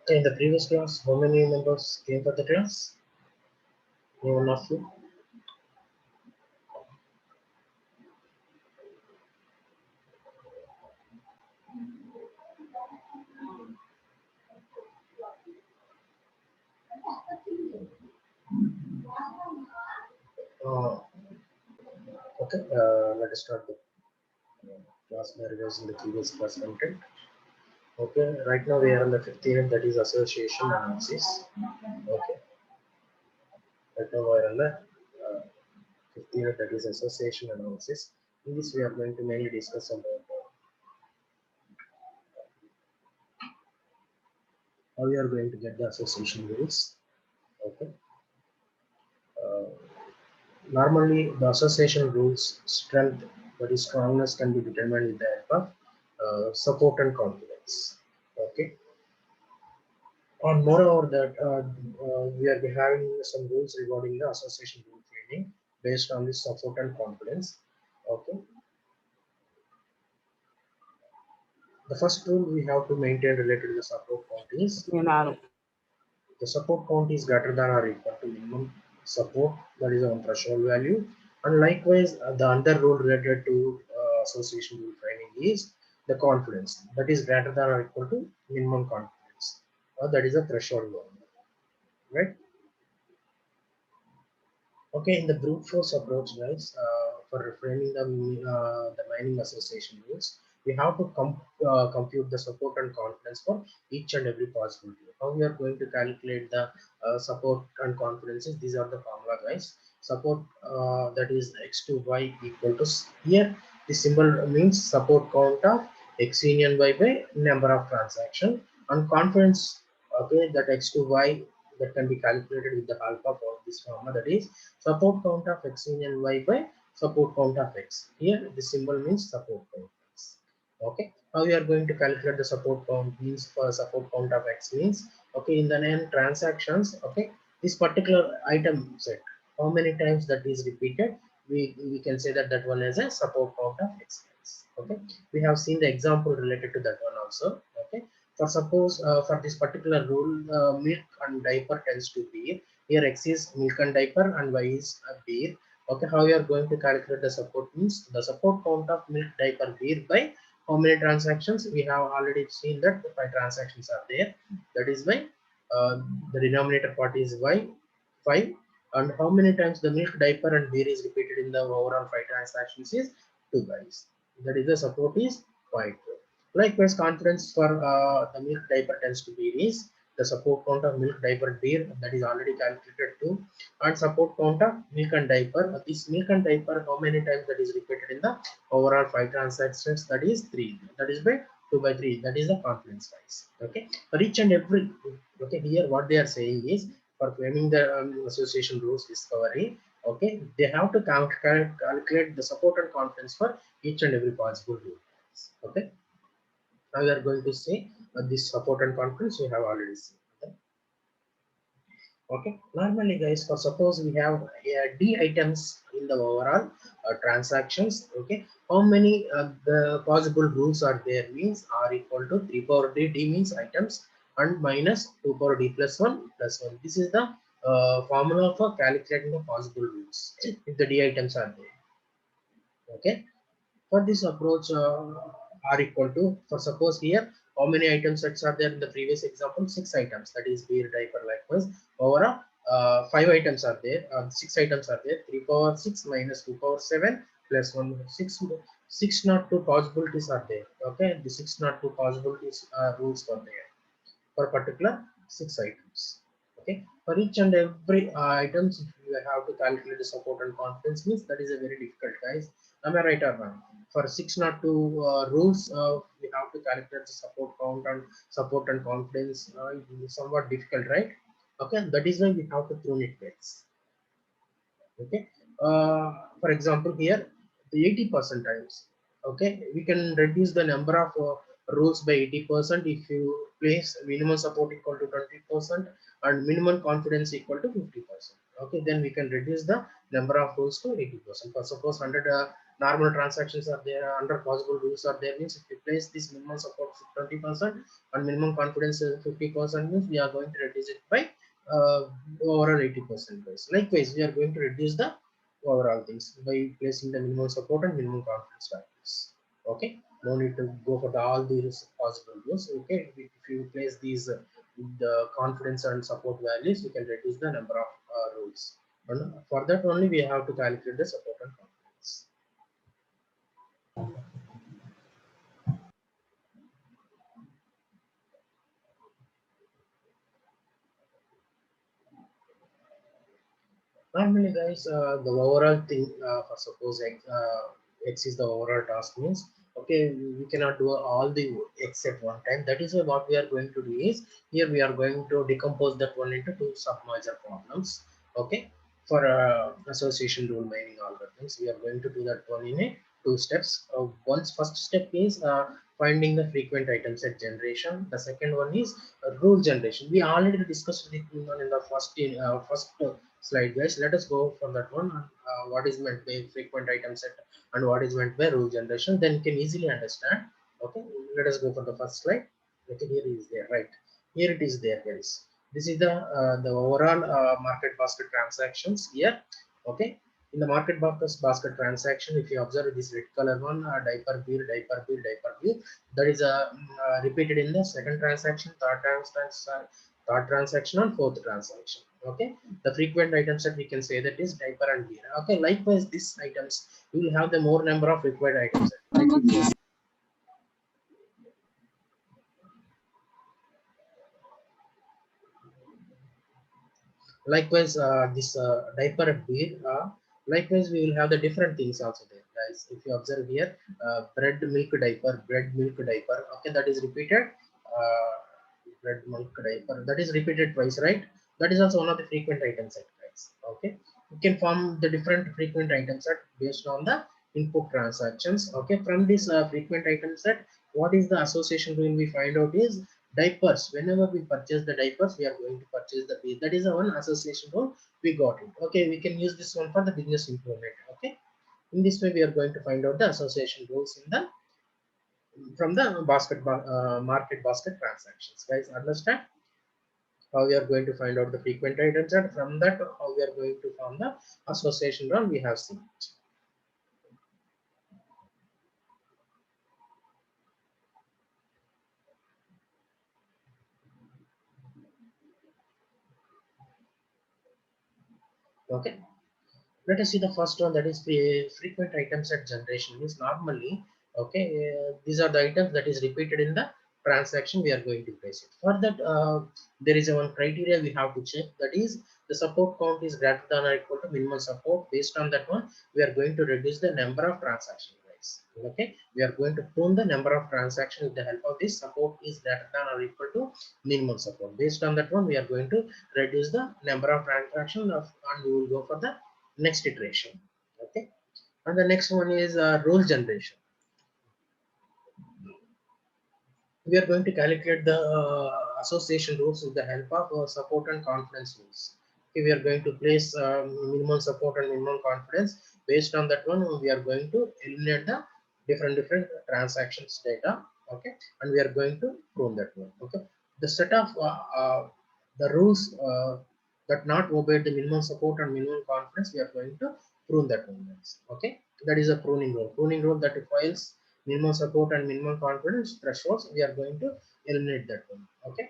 Okay, in the previous class, how many members came for the class? Any one of you? Uh, okay, let us start the class by revising the previous class content. Okay, right now we are on the fifth unit, that is association analysis. Okay, right now we are on the fifth unit, that is association analysis. In this, we are going to mainly discuss about how we are going to get the association rules. Okay, uh, normally the association rules strength, that is strongness, can be determined with the help of support and confidence. Okay, and moreover that we are having some rules regarding the association rule training based on this support and confidence. Okay, the first rule we have to maintain related to the support count is Leonardo. the support count is greater than or equal to minimum support, that is our threshold value. And likewise, the other rule related to association rule training is the confidence, that is greater than or equal to minimum confidence, that is a threshold value, right? Okay, in the brute force approach, guys, for reframing the mining association rules, we have to compute the support and confidence for each and every possibility. How we are going to calculate the support and confidences? These are the formula, guys. Support, that is x to y equal to here. The symbol means support count of x union y by number of transaction, and confidence. Okay, that x to y, that can be calculated with the help of this formula, that is support count of x union y by support count of x. Here the symbol means support count x. Okay. How we are going to calculate the support count means for support count of x means, okay, in the n transactions, okay, this particular item set, how many times that is repeated, we can say that that one is a support count of x. Okay. We have seen the example related to that one also. Okay. For suppose for this particular rule, milk and diaper tends to be, here x is milk and diaper and y is beer. Okay, how we are going to calculate the support means the support count of milk, diaper, beer by how many transactions. We have already seen that 5 transactions are there. That is why the denominator part is y 5, and how many times the milk, diaper, and beer is repeated in the overall 5 transactions is 2, guys. That is the support is 5. Likewise, confidence for the milk, diaper, tends to be is the support count of milk, diaper, beer, that is already calculated too, and support count of milk and diaper. This milk and diaper, how many times that is repeated in the overall 5 transactions, that is 3. That is by 2 by 3. That is the confidence wise. Okay, for each and every, okay, here what they are saying is for framing the association rules discovery. Okay, they have to calculate the support and confidence for each and every possible rule. Okay, now we are going to see this support and confidence we have already seen. Okay. Okay, normally, guys, for suppose we have d items in the overall transactions. Okay, how many the possible rules are there means r equal to 3 power d. D means items, and minus 2 power d plus 1 plus 1. This is the formula for calculating the possible rules if the d items are there. Okay, for this approach, are equal to, for suppose here, how many item sets are there in the previous example? 6 items, that is beer, diaper, likewise. Overall, 5 items are there, 6 items are there. 3 power 6 minus 2 power 7 plus 1, 6 not 2 possibilities are there. Okay, the 6 not 2 possibilities rules are there for particular 6 items. Okay, for each and every items, if you have to calculate the support and confidence means that is a very difficult, guys. Am I right or wrong? For 602 rules, we have to calculate the support count and support and confidence. It is somewhat difficult, right? Okay, that is why we have to prune it base. Okay, for example, here the 80 percentiles. Okay, we can reduce the number of rules by 80% if you place minimum support equal to 20% and minimum confidence equal to 50%. Okay, then we can reduce the number of rules to 80%. For suppose 100 normal transactions are there, 100 possible rules are there, means if we place this minimum support 20% and minimum confidence 50%, means we are going to reduce it by overall 80%. Likewise, we are going to reduce the overall things by placing the minimum support and minimum confidence values. Okay, no need to go for all these possible rules. Okay, if you place these the confidence and support values, we can reduce the number of rules. And for that only we have to calculate the support and confidence. Normally, guys, the overall thing, for suppose X is the overall task, means okay, we cannot do all the X at one time. That is why what we are going to do is here we are going to decompose that one into two submerger problems. Okay, for association rule mining algorithms, we are going to do that one in a two steps. Once first step is finding the frequent item set generation. The second one is rule generation. We already discussed it in the first slide, guys. Let us go for that one. What is meant by frequent item set and what is meant by rule generation, then you can easily understand. Okay, let us go for the first slide. Okay, here it is there, right? Here it is there, guys. This is the overall market basket transactions here. Okay, in the market basket transaction, if you observe this red color one, diaper bill, diaper bill, diaper bill, that is repeated in the second transaction, third transaction and fourth transaction. Okay, the frequent items that we can say that is diaper and beer. Okay, likewise these items we will have the more number of required items. Likewise, this diaper and beer. Likewise, we will have the different things also there, guys. If you observe here, bread milk diaper, bread milk diaper. Okay, that is repeated. Uh, Bread milk diaper, that is repeated twice, right? That is also one of the frequent item set, guys. Okay, you can form the different frequent item set based on the input transactions. Okay, from this frequent item set, what is the association rule we find out is diapers. Whenever we purchase the diapers, we are going to purchase the base. That is the one association rule we got it. Okay, we can use this one for the business improvement. Okay, in this way we are going to find out the association rules in the from the market basket transactions. Guys, understand how we are going to find out the frequent items, and from that how we are going to form the association rule we have seen. Okay, let us see the first one, that is frequent item set generation. Means normally, okay, these are the items that is repeated in the transaction we are going to place it. For that, there is a one criteria we have to check, that is the support count is greater than or equal to minimum support. Based on that one, we are going to reduce the number of transactions, guys. Okay, we are going to prune the number of transactions with the help of this support is greater than or equal to minimum support. Based on that one, we are going to reduce the number of transactions and we will go for the next iteration. Okay, and the next one is rule generation. We are going to calculate the association rules with the help of support and confidence rules. Okay, we are going to place minimum support and minimum confidence. Based on that one, we are going to eliminate the different transactions data. Okay, and we are going to prune that one. Okay, the set of the rules that not obey the minimum support and minimum confidence, we are going to prune that one. Okay, that is a pruning rule. Pruning rule that requires minimum support and minimum confidence thresholds, we are going to eliminate that one. Okay,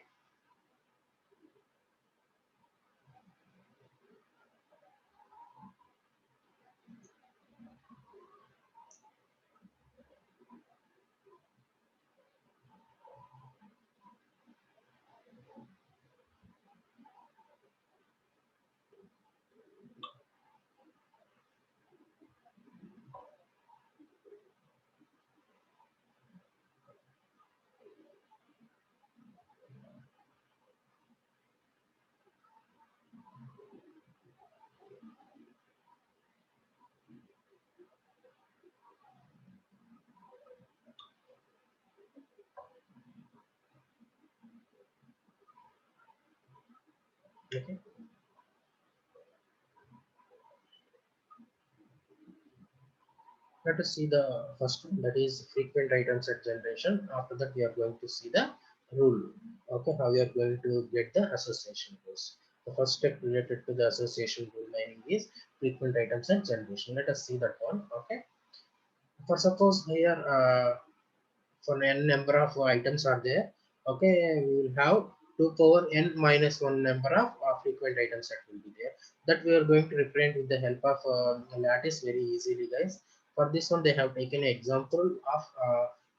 okay, Let us see the first one, that is frequent item set generation. After that, we are going to see the rule. Okay, how we are going to get the association rules. The first step related to the association rule mining is frequent item set generation. Let us see that one. Okay, for suppose here for n number of items are there. Okay, we will have 2 power n minus 1 number of frequent items that will be there, that we are going to represent with the help of lattice very easily, guys. For this one they have taken an example of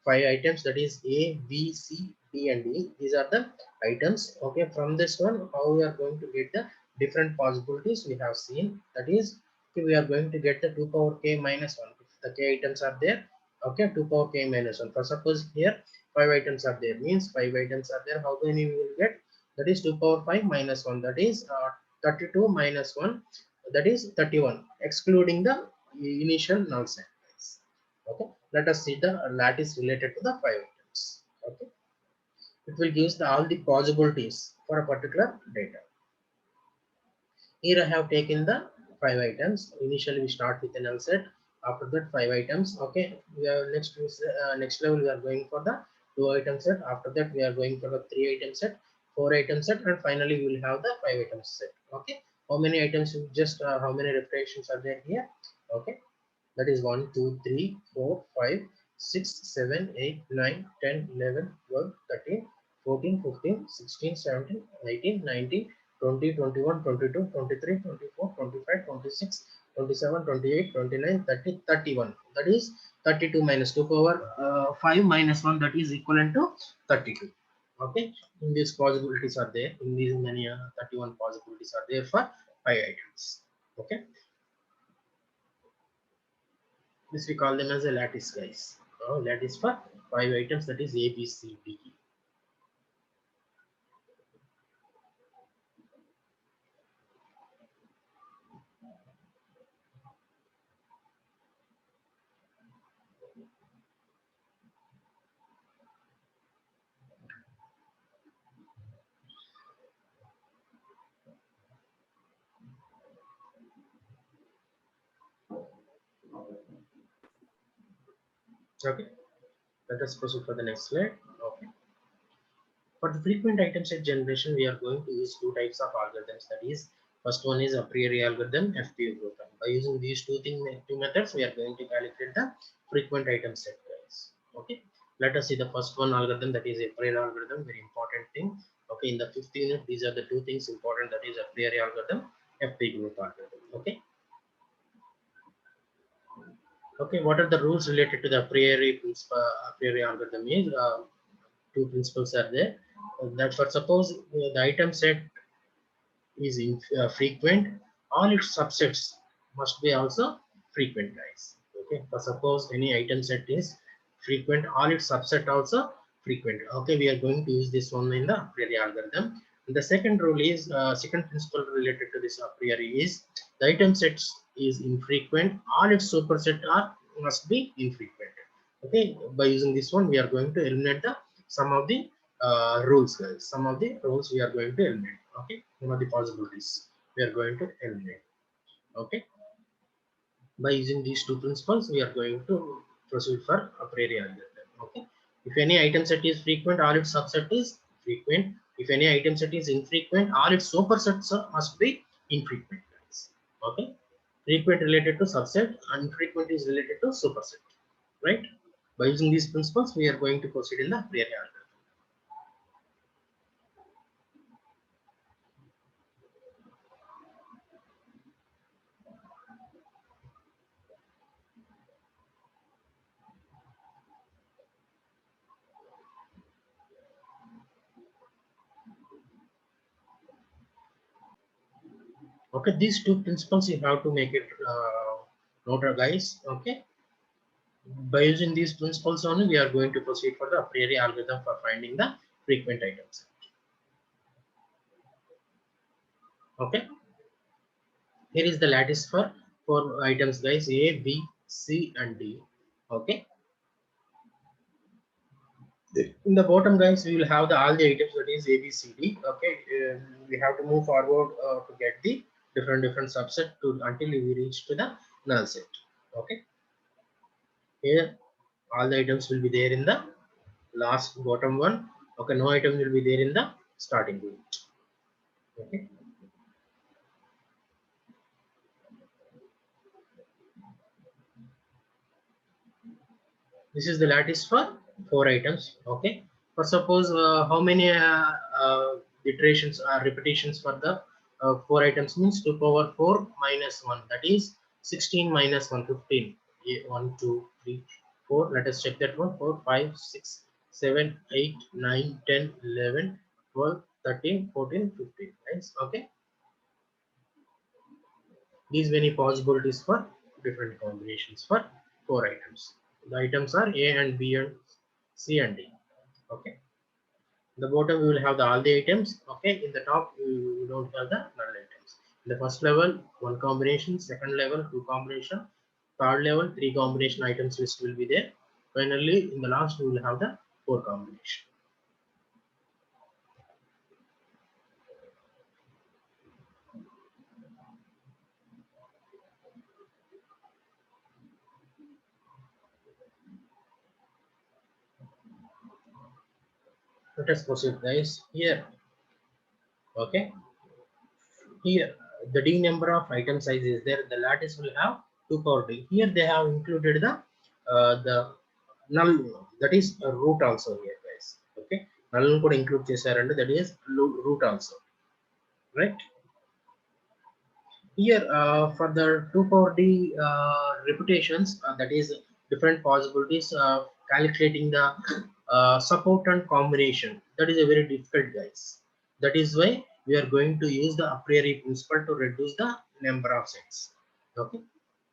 5 items, that is a b c d and e. These are the items. Okay, from this one how we are going to get the different possibilities we have seen, that is, okay, we are going to get the 2 power k minus 1 if the k items are there. Okay, 2 power k minus 1. For suppose here 5 items are there, means 5 items are there, how many we will get? That is 2 power 5 minus 1, that is 32 minus 1, that is 31, excluding the initial null set. Okay, let us see the lattice related to the 5 items. Okay, it will give all the possibilities for a particular data. Here I have taken the 5 items. Initially we start with a null set. After that 5 items. Okay, we are next level we are going for the 2 item set. After that we are going for the 3 item set, 4 item set, and finally we will have the 5 item set. Okay, how many items? Just how many repetitions are there here? Okay, that is 1 2 3 4 5 6 7 8 9 10 11 12 13 14 15 16 17 18 19 20 21 22 23 24 25 26 27 28 29 30 31. That is 32 minus 2 power 5 minus 1, that is equivalent to 32. Okay, in these possibilities are there, in these many 31 possibilities are there for 5 items. Okay, this we call them as a lattice, guys. Lattice for 5 items, that is A, B, C, D, E. Okay, let us proceed for the next slide. Okay, for the frequent item set generation, we are going to use 2 types of algorithms. That is, first one is a priori algorithm, FPU group. By using these two methods, we are going to calculate the frequent item set, guys. Okay, let us see the first one algorithm, that is a priori algorithm, very important thing. Okay, in the 5th unit, these are the 2 things important, that is a priori algorithm, FP group algorithm. Okay. Okay, what are the rules related to the a priori algorithm? Is 2 principles are there. That for suppose the item set is frequent, all its subsets must be also frequent, guys. Okay, for suppose any item set is frequent, all its subset also frequent. Okay, we are going to use this one in the a priori algorithm. And the second rule is second principle related to this a priori is the item sets is infrequent, all its superset are must be infrequent. Okay, by using this one we are going to eliminate the some of the rules, guys. Some of the rules we are going to eliminate. Okay, one of the possibilities we are going to eliminate. Okay, by using these 2 principles we are going to proceed for a priori algorithm. Okay, if any item set is frequent, all its subset is frequent. If any item set is infrequent, all its supersets must be infrequent, guys. Okay, frequent related to subset, infrequent is related to superset, right? By using these principles we are going to proceed in the priori algorithm. Okay, these 2 principles you have to make it noted, guys. Okay, by using these principles only we are going to proceed for the a priori algorithm for finding the frequent items. Okay, here is the lattice for 4 items, guys, A, B, C, and D. Okay, in the bottom, guys, we will have the all the items, that is A, B, C, D. Okay, we have to move forward to get the different subset to until we reach to the null set. Okay, Here all the items will be there in the last bottom one. Okay, no item will be there in the starting row. Okay, this is the lattice for 4 items. Okay, for suppose how many iterations or repetitions for the 4 items means 2 power 4 minus 1, that is 16 minus 1, 15. 1 2 3 4, let us check that one. 4 5 6 7 8 9 10 11 12 13 14 15. Nice. Okay, these many possibilities for different combinations for 4 items. The items are A and B and C and D. Okay. The bottom we will have all the items. Okay. In the top we don't have the null items. In the first level, one combination. Second level, two combination. Third level, three combination items list will be there. Finally, in the last we will have the four combination. Let us proceed, guys. Here, okay. Here, the D number of item size is there. The lattice will have 2 power D. Here they have included the null, that is a root also here, guys. Okay, null could include and that is root also, right? Here for the 2 power D reputations, that is different possibilities of calculating the support and combination. That is a very difficult, guys. That is why we are going to use the a priori principle to reduce the number of sets. Okay,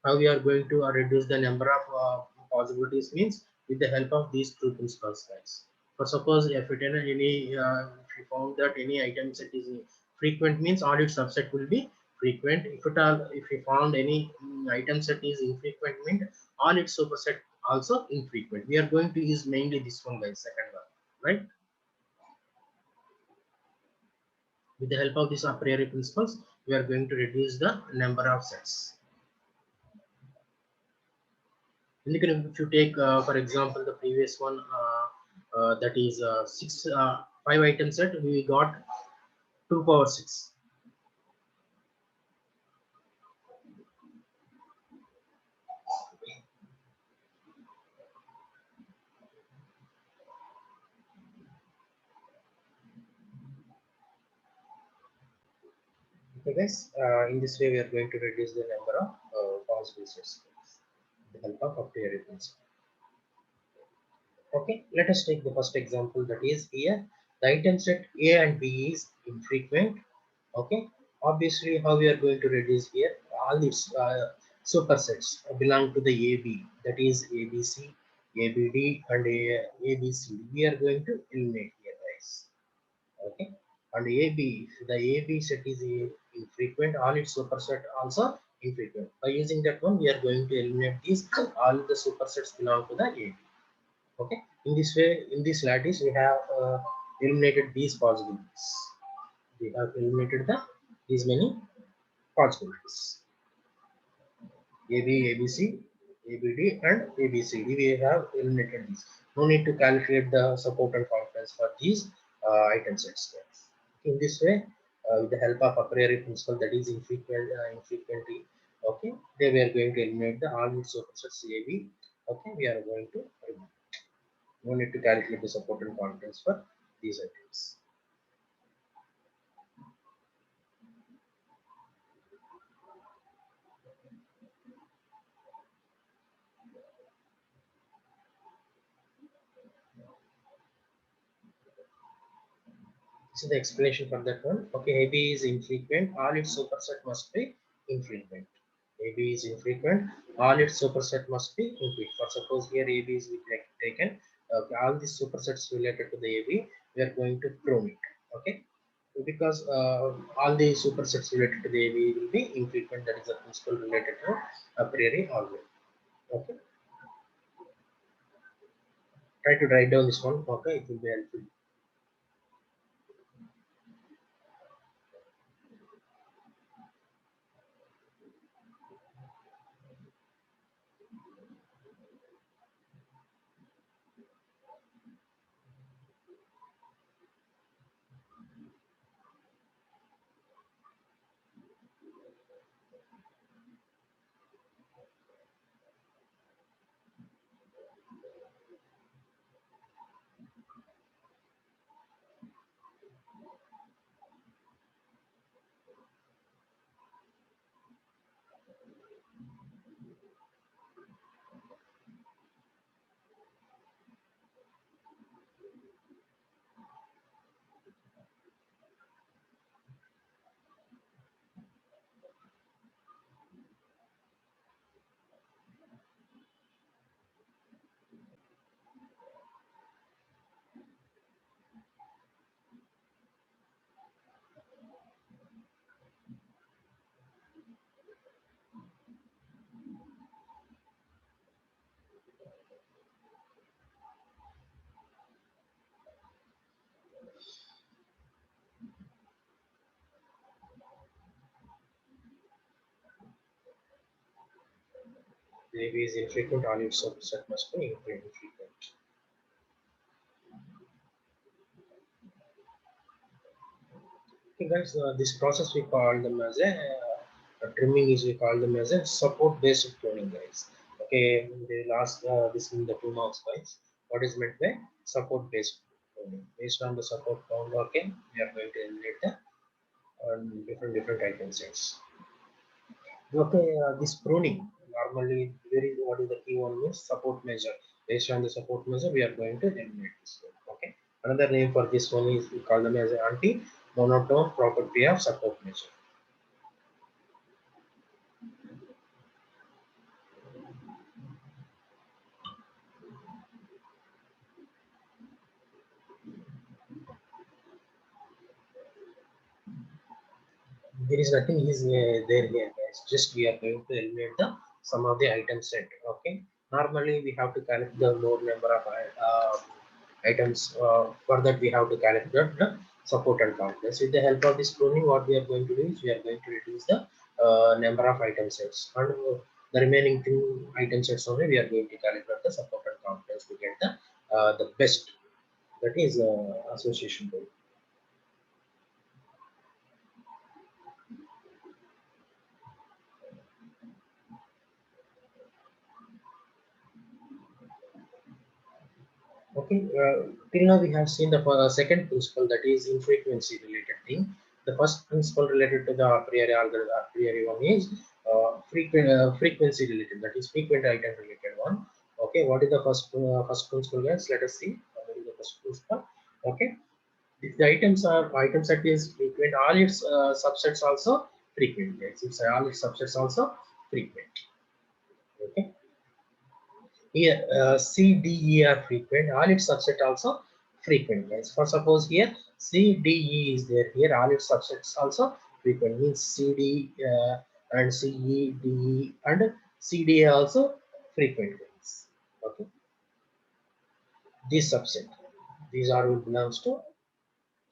how we are going to reduce the number of possibilities means with the help of these two principles, guys. For suppose if it any if you found that any item set is frequent means all its subset will be frequent. If we found any item set is infrequent means all its superset also infrequent. We are going to use mainly this one, guys, second one, right? With the help of these a priori principles, we are going to reduce the number of sets. If you take, for example, the previous one, that is 5 item set, we got 2 power 6. Okay, guys, in this way, we are going to reduce the number of possible sets with the help of a priori principle. Okay, let us take the first example, that is here the item set A and B is infrequent. Okay, obviously how we are going to reduce here, all these supersets belong to the AB, that is ABC, ABD and ABCD. We are going to eliminate here, guys. Okay, and AB, if the AB set is infrequent, all its superset also infrequent. By using that one, we are going to eliminate these, all the supersets belong to the AB. Okay, in this way, in this lattice we have eliminated these possibilities. We have eliminated these many possibilities: AB, ABC, ABD and ABCD. We have eliminated these. No need to calculate the support and confidence for these item sets. In this way, with the help of a priori principle, that is infrequently, okay, they were going to eliminate the all these supersets AB. Okay, we are going to remove. No need to calculate the support and confidence for these items. So the explanation for that one. Okay, AB is infrequent. All its superset must be infrequent. AB is infrequent. All its superset must be infrequent. For suppose here AB is taken. Okay, all these supersets related to the AB, we are going to prune it. Okay, because all the supersets related to the AB will be infrequent. That is a principle related to a priori algorithm. Okay, try to write down this one. Okay, it will be helpful. If is infrequent, all its subset must be infrequent. Okay, guys, this process we call them as trimming is we call them as a support based cloning, guys. Okay, the last this in the 2 marks, guys. What is meant by support based cloning? Based on the support count, okay, we are going to eliminate the different item sets. Okay, this pruning normally very what is the key one means support measure. Based on the support measure, we are going to eliminate this one. Okay. Another name for this one is we call them as anti-monotone property of support measure. There is nothing is there here, guys. Just we are going to eliminate the some of the items set. Okay. Normally we have to calculate the more number of items. For that we have to calculate the support and confidence. With the help of this pruning, what we are going to do is we are going to reduce the number of item sets, and the remaining two item sets only we are going to calculate the support and confidence to get the best. That is association rule. Okay, till now we have seen the second principle, that is infrequency related thing. The first principle related to the a priori algorithm, a priori one is frequency related, that is frequent item related one. Okay, what is the first principle, guys? Let us see. What is the first principle? Okay, if the items are item set is frequent, all its subsets also frequent. Guys, it's all its subsets also frequent. Okay. Here, C, D, E are frequent. All its subset also frequent, guys. For suppose here C, D, E is there. Here all its subsets also frequent. Means C, D and C, E, D, E and C, D also frequent, guys. Okay. This subset, these are will belongs to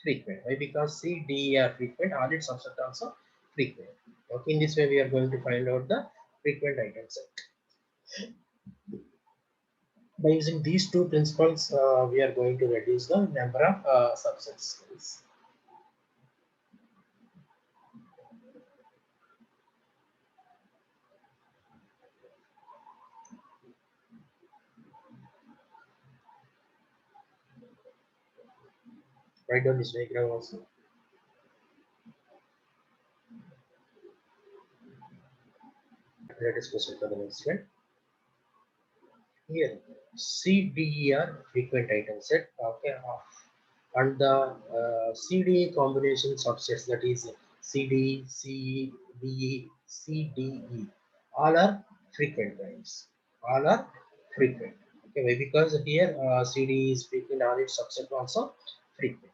frequent. Why? Because C, D, E are frequent. All its subset also frequent. Okay. In this way, we are going to find out the frequent item set. By using these two principles, we are going to reduce the number of subsets. Write down this diagram also. Let us proceed for the next slide. Here, C, D, E are frequent item set. Okay, and the CDE combination subsets, that is CD, CE, DE, CDE, all are frequent times. All are frequent. Okay, why? Because here CD is frequent, all its subset also frequent.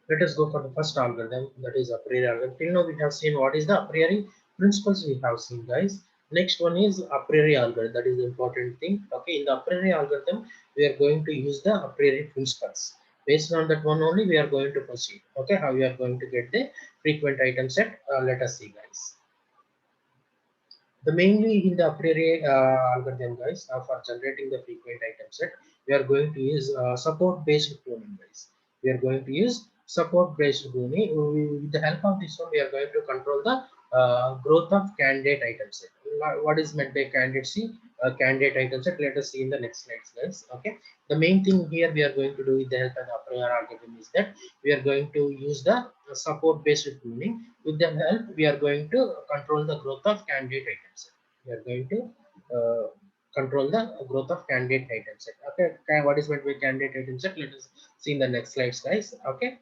Let us go for the first algorithm, that is a priori algorithm. Till now we have seen what is the a priori principles we have seen, guys. Next one is a priori algorithm, that is the important thing. Okay, in the a priori algorithm, we are going to use the a priori principles. Based on that one only, we are going to proceed. Okay, how we are going to get the frequent item set? Let us see, guys. The mainly in the a priori algorithm, guys, for generating the frequent item set, we are going to use support based cloning, guys. We are going to use support based cloning. With the help of this one, we are going to control the growth of candidate item set. What is meant by candidate? See, candidate item set. Let us see in the next slides, guys. Okay. The main thing here we are going to do with the help of the a priori algorithm is that we are going to use the support based cloning. With the help, we are going to control the growth of candidate items. We are going to control the growth of candidate item set. Okay, what is meant by candidate item set? Let us see in the next slides, guys. Okay.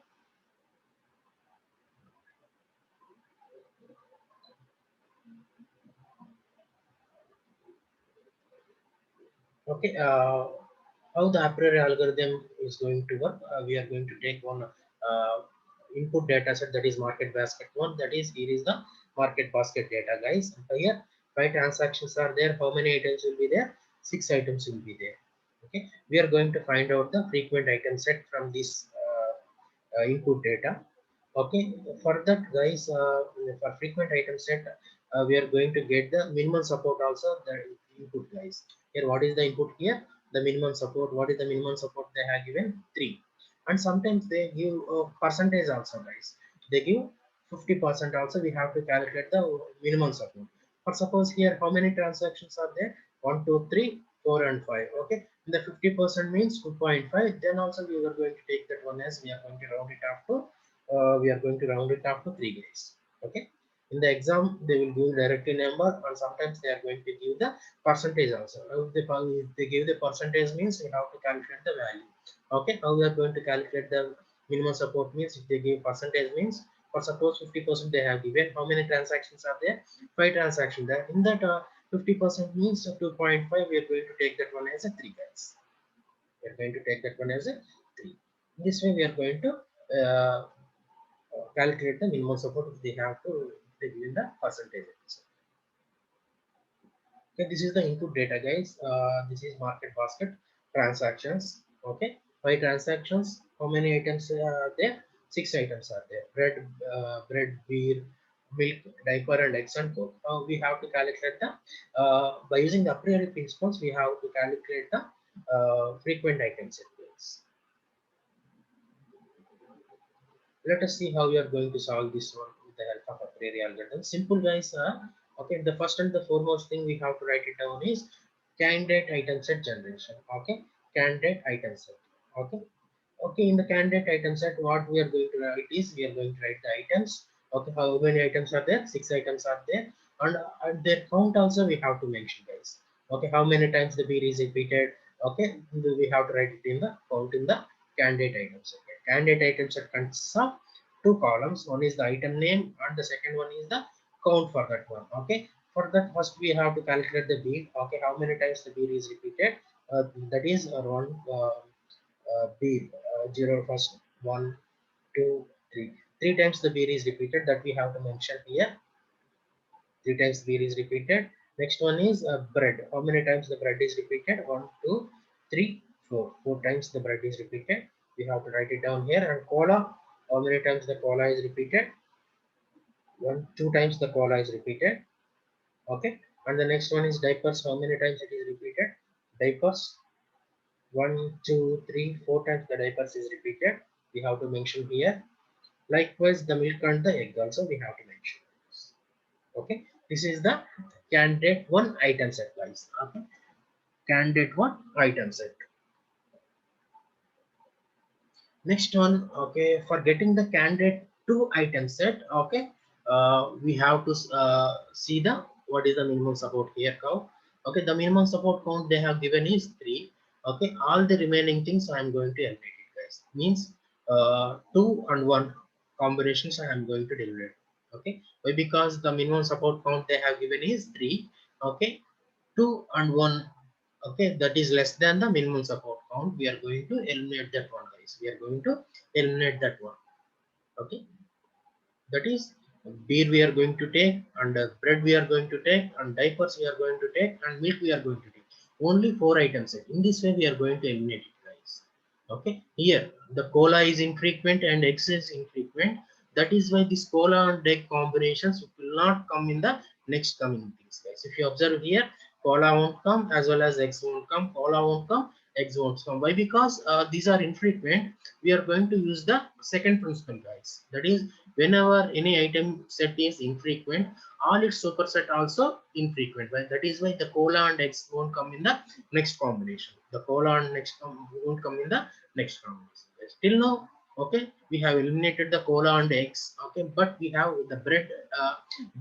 Okay. How the a priori algorithm is going to work? We are going to take one input data set, that is market basket one. That is, here is the market basket data, guys. Here, 5 transactions are there. How many items will be there? 6 items will be there. Okay. We are going to find out the frequent item set from this input data. Okay, for that guys, for frequent item set, we are going to get the minimum support also, the input guys. Here what is the input here? The minimum support. What is the minimum support? They have given 3, and sometimes they give percentage also guys. They give 50% also. We have to calculate the minimum support. For suppose here how many transactions are there? 1 2 3 4 and 5. Okay, the 50% means 2.5. Then also we are going to take that one as we are going to round it up to we are going to round it up to 3 days. Okay, in the exam they will give directly number, and sometimes they are going to give the percentage also. If they give the percentage means we have to calculate the value. Okay, how we are going to calculate the minimum support means if they give percentage means, for suppose 50% they have given, how many transactions are there? 5 transactions there. In that 50% means 2.5, we are going to take that one as a 3 guys. We are going to take that one as a 3. This way we are going to calculate the minimum support if they have to, they give the percentage. Okay, this is the input data guys. This is market basket transactions. Okay, 5 transactions. How many items are there? 6 items are there: bread, beer, milk, diaper, and eggs and coke. We have to calculate the by using the a priori principles. We have to calculate the frequent items. Let us see how we are going to solve this one with the help of a priori algorithm. Simple guys. Okay, the first and the foremost thing we have to write it down is candidate item set generation. Okay, candidate item set. Okay, okay, in the candidate item set, what we are going to write is we are going to write the items. Okay, how many items are there? 6 items are there, and their count also we have to mention guys. Okay, how many times the beer is repeated? Okay, we have to write it in the count in the candidate item set. Candidate item set consists of 2 columns. One is the item name, and the second one is the count for that one. Okay, for that first we have to calculate the beer. Okay, how many times the beer is repeated? That is around beer. 0 first, 1 2 3. 3 times the beer is repeated, that we have to mention here. 3 times beer is repeated. Next one is bread. How many times the bread is repeated? 1 2 3 4. 4 times the bread is repeated. We have to write it down here. And cola, how many times the cola is repeated? 2 times the cola is repeated. Okay, and the next one is diapers. How many times it is repeated? Diapers, 1 2 3 4 times the diapers is repeated. We have to mention here. Likewise, the milk and the egg also we have to mention. Okay, this is the candidate one item set guys. Okay, candidate one item set. Next one, okay, for getting the candidate two item set, okay, we have to see the what is the minimum support here count. Okay, the minimum support count they have given is 3. Okay, all the remaining things I am going to eliminate it guys. Means 2 and 1 combinations I am going to eliminate. Okay, why? Because the minimum support count they have given is 3. Okay, 2 and 1, okay, that is less than the minimum support count. We are going to eliminate that one guys. We are going to eliminate that one. Okay, that is beer we are going to take, and bread we are going to take, and diapers we are going to take, and milk we are going to take. Only 4 items. In this way we are going to eliminate it guys. Okay, here the cola is infrequent and X is infrequent. That is why this cola and egg combinations will not come in the next coming things guys. If you observe here, cola won't come as well as X won't come. Cola won't come, X won't come. Why? Because these are infrequent. We are going to use the second principle guys. That is, whenever any item set is infrequent, all its superset also infrequent. Right? That is why the cola and X won't come in the next combination. The cola and next won't come in the next combination. Till now, okay, we have eliminated the cola and eggs. Okay, but we have the bread,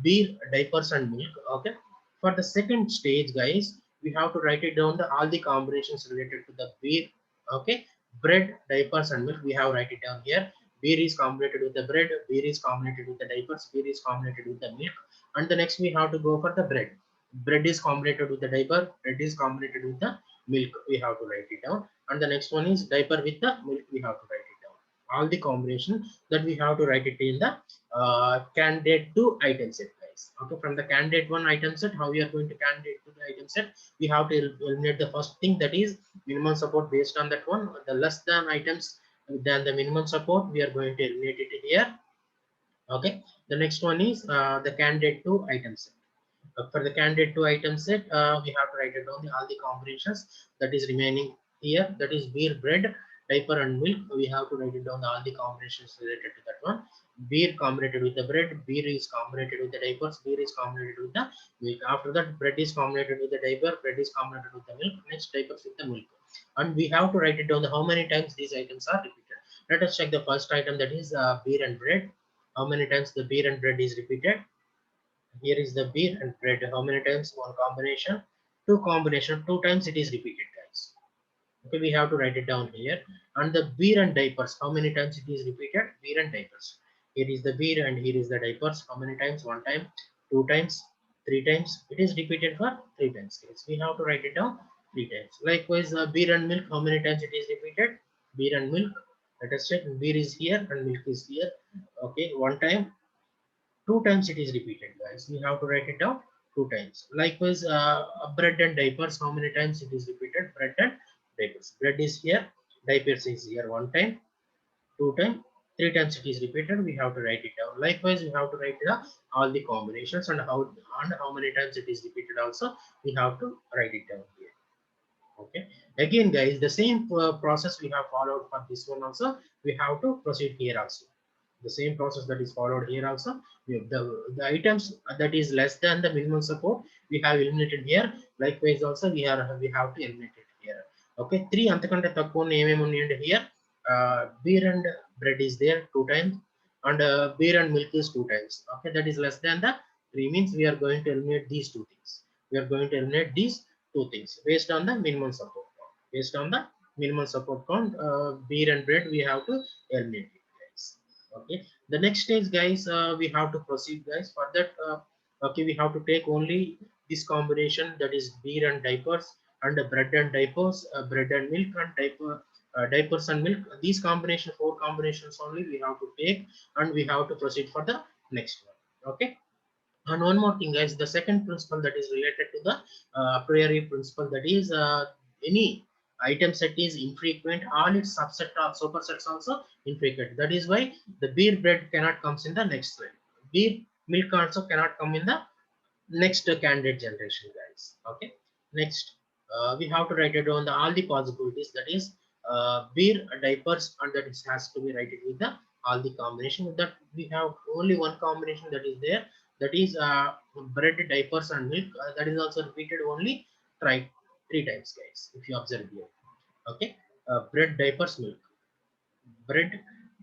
beer, diapers, and milk. Okay, for the second stage, guys, we have to write it down the all the combinations related to the beer. Okay, bread, diapers, and milk. We have write it down here. Beer is combinated with the bread. Beer is combinated with the diapers. Beer is combinated with the milk. And the next we have to go for the bread. Bread is combinated with the diaper. Bread is combinated with the milk. We have to write it down. And the next one is diaper with the milk. We have to write it down. All the combination that we have to write it in the candidate 2 item set guys. Okay, from the candidate 1 item set, how we are going to candidate to the item set, we have to eliminate the first thing, that is minimum support based on that one. The less than items than the minimum support, we are going to eliminate it here. Okay, the next one is the candidate to item set. For the candidate to item set, we have to write it down all the combinations that is remaining here. That is beer, bread, diaper, and milk. We have to write it down all the combinations related to that one. Beer combinated with the bread, beer is combinated with the diapers, beer is combinated with the milk. After that, bread is combinated with the diaper, bread is combinated with the milk. Next, diapers with the milk. And we have to write it down how many times these items are repeated. Let us check the first item, that is beer and bread. How many times the beer and bread is repeated? Here is the beer and bread. How many times? One combination, two combination, two times it is repeated, guys. Okay, we have to write it down here. And the beer and diapers, how many times it is repeated? Beer and diapers. Here is the beer and here is the diapers. How many times? One time, two times, three times. It is repeated for three times, guys. We have to write it down three times. Likewise, beer and milk, how many times it is repeated? Beer and milk. Let us check. Beer is here and milk is here. Okay, one time, two times it is repeated, guys. We have to write it down two times. Likewise, bread and diapers, how many times it is repeated? Bread and diapers. Bread is here, diapers is here. One time, two time, three times it is repeated. We have to write it down. Likewise, we have to write down all the combinations and how many times it is repeated also. We have to write it down here. Okay, again, guys, the same process we have followed for this one also, we have to proceed here also. The same process that is followed here also. We have the items that is less than the minimum support, we have eliminated here. Likewise also, we have to eliminate it here. Okay, three అంతకంటే తక్కువ ఏమేమి ఉన్నాయండి here? Beer and bread is there two times, and beer and milk is two times. Okay, that is less than the three, means we are going to eliminate these two things. We are going to eliminate these two things based on the minimum support count. Based on the minimum support count, beer and bread we have to eliminate it, guys. Okay, the next stage, guys, we have to proceed, guys. For that, okay, we have to take only this combination, that is beer and diapers, and bread and diapers, bread and milk, and diapers and milk. These combination, four combinations only we have to take, and we have to proceed for the next one. Okay, and one more thing, guys, the second principle that is related to the a priori principle, that is any item set is infrequent, all its subset or supersets also infrequent. That is why the beer bread cannot comes in the next slide. Beer milk also cannot come in the next candidate generation, guys. Okay, next, we have to write it down the all the possibilities, that is beer diapers, and that is has to be written with the all the combination. That we have only one combination that is there, that is bread diapers and milk, that is also repeated only try three times, guys, if you observe here. Okay, bread diapers milk, bread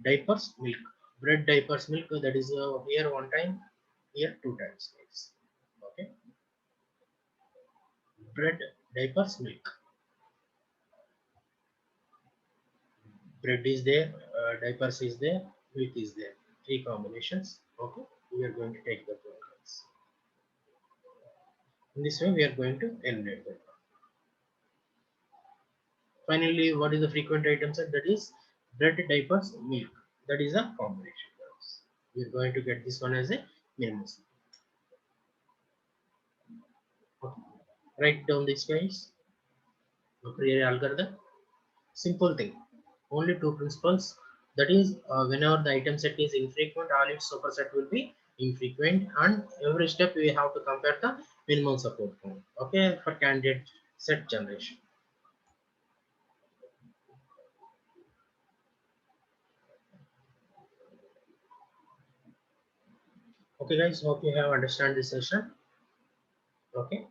diapers milk, bread diapers milk, that is here one time, here two times, guys. Okay, bread diapers milk, bread is there, diapers is there, milk is there, three combinations. Okay, we are going to take the programs. In this way we are going to eliminate them. Finally, what is the frequent item set? That is bread diapers milk, that is a combination, guys. We are going to get this one as a minimum. Okay. Write down this, guys. Fourier algorithm, simple thing, only two principles. That is, whenever the item set is infrequent, all its superset will be infrequent, and every step we have to compare the minimum support count. Okay, for candidate set generation. Okay, guys, hope you have understand this session. Okay.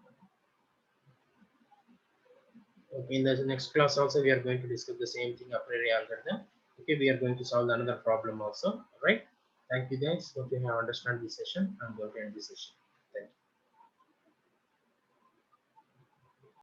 Okay, in the next class also we are going to discuss the same thing, a priori algorithm. Okay, we are going to solve another problem also. All right. Thank you, guys. Hope you have understand this session. I'm going to end this session.